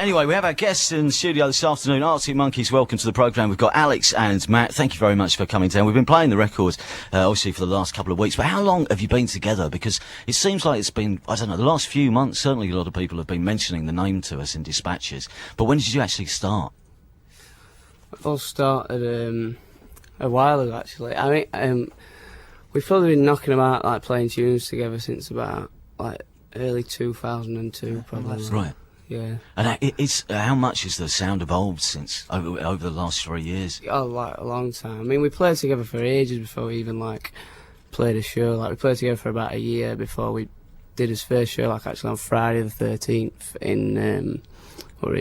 Anyway, we have our guests in the studio this afternoon. Arctic Monkeys, welcome to the programme. We've got Alex and Matt. Thank you very much for coming down. We've been playing the record, obviously, for the last couple of weeks. But how long have you been together? Because it seems like it's been, I don't know, the last few months, certainly a lot of people have been mentioning the name to us in dispatches. But when did you actually start? It all started a while ago, actually. I mean, we've probably been knocking about, like, playing tunes together since about, like, early 2002, probably. Right. Yeah. And it's how much has the sound evolved since over the last 3 years? Oh, like a long time. I mean, we played together for ages before we even like played a show. Like we played together for about a year before we did his first show. Like actually on Friday the 13th in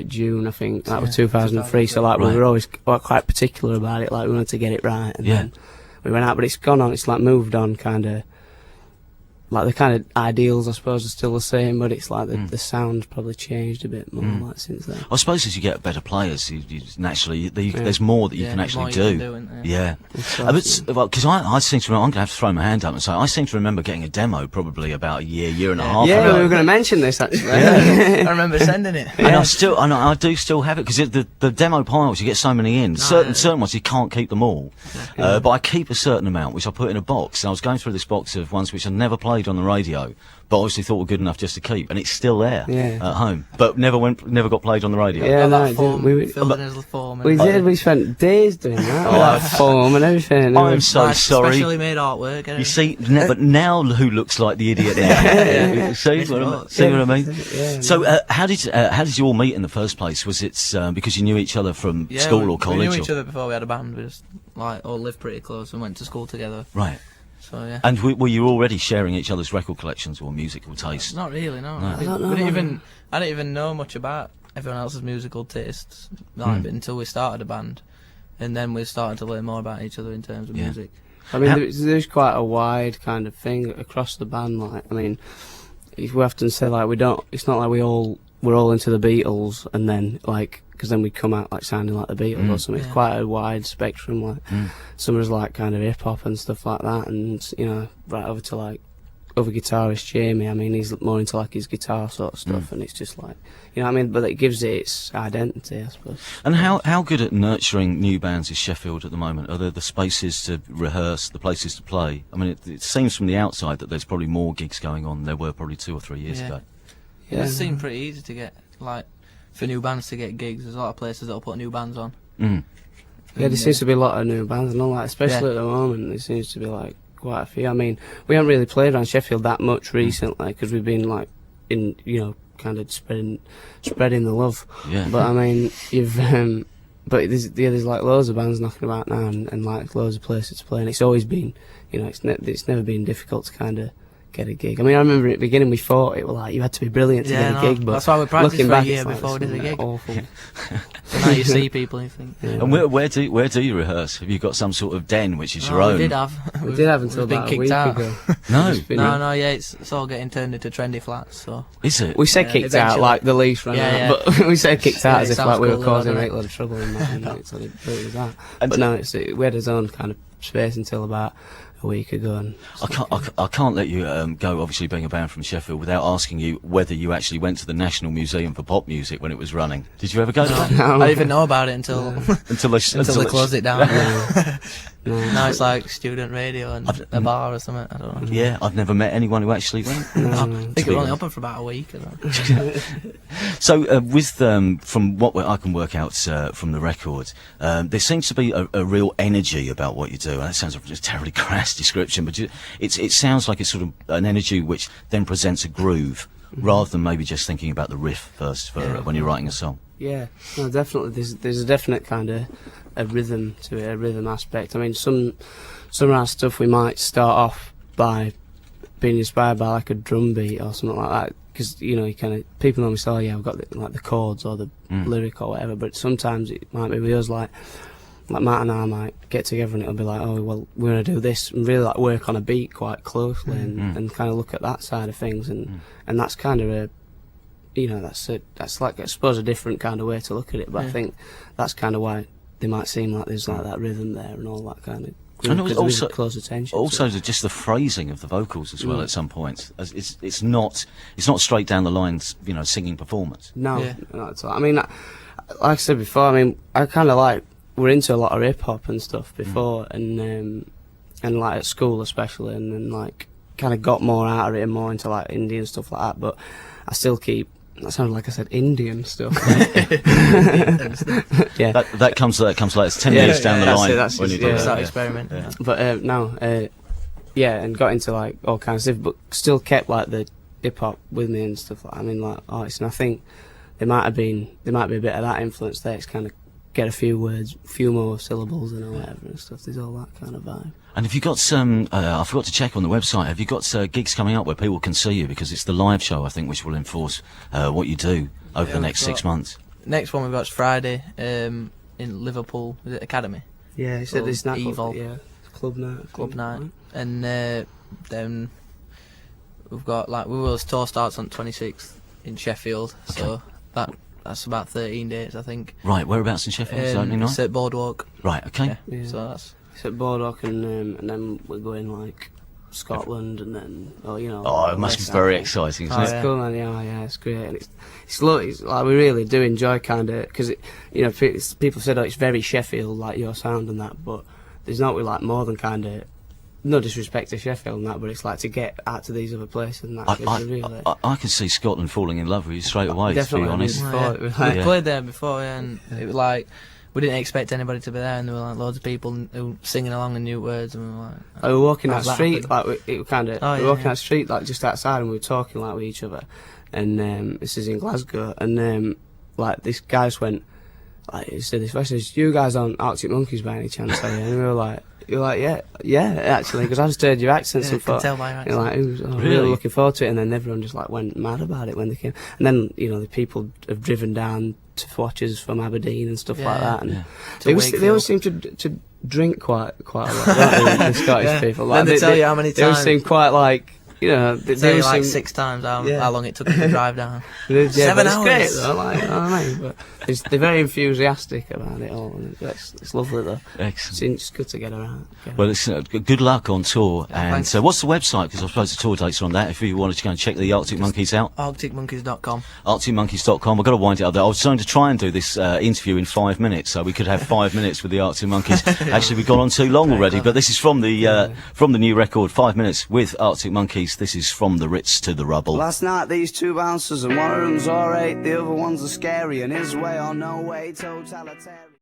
June, I think. That was 2003. So like we were always quite particular about it. Like we wanted to get it right, and then we went out. But it's gone on. It's like moved on, kind of. Like the kind of ideals, I suppose, are still the same, but it's like the sound's probably changed a bit more like since then. I suppose as you get better players, you naturally there's more that you can actually do. Well, because I seem to remember, I'm going to have to throw my hand up and say I seem to remember getting a demo probably about a year and a half ago. Yeah, we were going to mention this actually. I remember sending it. And I do still have it because the demo piles, you get so many in. Certain ones you can't keep them all, but I keep a certain amount which I put in a box. And I was going through this box of ones which I never played on the radio, but obviously thought were good enough just to keep, and it's still there at home, but never got played on the radio. Yeah, we spent days doing that, that form and everything. I'm so sorry. Especially made artwork. You see, but now who looks like the idiot now? See what I mean? Yeah, so how did you all meet in the first place? Was it because you knew each other from school or college? We knew each other before we had a band. We just all lived pretty close and went to school together. Right. So, yeah. And were you already sharing each other's record collections or musical tastes? Not really, no. I don't know. I didn't even know much about everyone else's musical tastes until we started a band, and then we started to learn more about each other in terms of music. I mean, there's quite a wide kind of thing across the band. Like, I mean, we often say like it's not like we're all into the Beatles, and then like. Because then we come out like sounding like the Beatles or something. It's quite a wide spectrum. Like some of us like kind of hip hop and stuff like that, and you know, right over to like other guitarist Jamie. I mean, he's more into like his guitar sort of stuff, and it's just like, you know what I mean. But it gives it its identity, I suppose. And how good at nurturing new bands is Sheffield at the moment? Are there the spaces to rehearse, the places to play? I mean, it seems from the outside that there's probably more gigs going on than there were probably 2 or 3 years ago. Yeah, it seemed pretty easy to get for new bands to get gigs. There's a lot of places that'll put new bands on. Yeah, there seems to be a lot of new bands and all that, especially at the moment. There seems to be like quite a few. I mean, we haven't really played around Sheffield that much recently because we've been like in, you know, kind of spreading the love. Yeah. But I mean, but there's like loads of bands knocking about now and like loads of places to play, and it's always been, you know, it's never been difficult to kind of get a gig. I mean, I remember at the beginning we thought it was like you had to be brilliant to get a gig, but that's why we practiced for a year like, before we did a gig. Awful. So now you see people and you think. Yeah. And where do you rehearse? Have you got some sort of den which is your own? We did have until about a week ago. No, it's all getting turned into trendy flats. So is it? We said kicked out like the lease ran out, but we said kicked out as if like we were causing a great lot of trouble in that. So it was that. But no, we had his own kind of space until about a week ago. And I can't let you go, obviously being a band from Sheffield, without asking you whether you actually went to the National Museum for Pop Music when it was running. Did you ever go to that? No. I didn't even know about it until they closed it down. Now it's like student radio and a bar or something. I don't know. Yeah, I've never met anyone who actually went. I think it was only open for about a week. So from what I can work out from the record, there seems to be a real energy about what you do. And that sounds like a terribly crass description, but it sounds like it's sort of an energy which then presents a groove, rather than maybe just thinking about the riff first when you're writing a song. Yeah, no, definitely. There's a definite kind of a rhythm to it, a rhythm aspect. I mean, some of our stuff we might start off by being inspired by like a drum beat or something like that, because you know, you kind of people normally say, oh yeah, we've got the chords or the lyric or whatever. But sometimes it might be with us like Matt and I might get together and it'll be like, oh well, we're gonna do this and really like work on a beat quite closely and kind of look at that side of things and that's kind of a, you know, that's like, I suppose, a different kind of way to look at it, but I think that's kind of why they might seem like there's like that rhythm there and all that kind of And it was because also close attention. also just the phrasing of the vocals as well. At some points, it's not straight down the lines, singing performance. No, Yeah. not at all. I mean, like I said before, I mean, I kind of like we're into a lot of hip hop and stuff before, and like at school especially, and then like kind of got more out of it and more into like Indian stuff like that. But I still keep. That sounded like I said Indian stuff. Yeah, That comes later. It's 10 years down the line that's when you it, do yeah. that. That Yeah. experiment. Yeah. but no, yeah, and got into like all kinds of stuff, but still kept like the hip hop with me and stuff. Like I mean, like artists, and I think there might be a bit of that influence there. It's kind of get a few words, few more syllables, and whatever and stuff. There's all that kind of vibe. And have you got some? I forgot to check on the website. Have you got gigs coming up where people can see you? Because it's the live show, I think, which will enforce what you do over the next 6 months. Next one we've got is Friday in Liverpool. Is it Academy? Yeah, he said Called this night. Evil. Yeah, club night. Club night. And then we've got tour starts on 26th in Sheffield. So that's about 13 dates, I think. Right, whereabouts in Sheffield is opening It's night? at Boardwalk. Right, okay. Yeah. So that's. It's at Boardwalk, and then we're going like Scotland, and then Oh, it must be West very Africa. exciting, isn't Oh, it? It's yeah. cool, man. Yeah, it's great. And it's like we really do enjoy kind of because people said it's very Sheffield like your sound and that, but there's not like more than kind of no disrespect to Sheffield and that, but it's like to get out to these other places and that. I can see Scotland falling in love with you straight away, Definitely, to be honest. before, it was We like, played there before, and it was like we didn't expect anybody to be there, and there were like loads of people who were singing along and knew words, and we were like, we were walking How's that that street, happen? like we kind of Oh, we were yeah, walking yeah. that street like just outside, and we were talking like with each other, and this is in Glasgow, and like this guy just went, like he said, this guy says, "You guys aren't Arctic Monkeys by any chance, are you?" And we were like, "You're like, yeah, actually," because I just heard your accents yeah, and I can thought, tell by your you're accent. like, I'm Really? really looking forward to it, and then everyone just like went mad about it when they came, and then the people have driven down to watch us from Aberdeen and stuff like Yeah. that, and Yeah. To they always Wakefield. seem to drink quite a lot, don't they, the Scottish Yeah. people. Then they tell you how many They always times. seem quite like, they Tell you always like seem, 6 times Yeah. how long it took them to drive down. yeah, 7 but it's great hours. though, like, you know what I mean? But they're very enthusiastic about it all, and it's lovely though. Excellent. It's good to get around. Well, it's, good luck on tour. Yeah, And thanks. what's the website? Because I suppose the tour dates are on that. If you wanted to go and check the Arctic Monkeys out, ArcticMonkeys.com. ArcticMonkeys.com. I've got to wind it up there. I was trying to do this interview in 5 minutes, so we could have 5 minutes with the Arctic Monkeys. Actually, we've gone on too long already, but this is from the new record, 5 minutes with Arctic Monkeys. This is From the Ritz to the Rubble. Last night these two bouncers and one of them's alright, the other one's a scary and his way or no way totalitarian.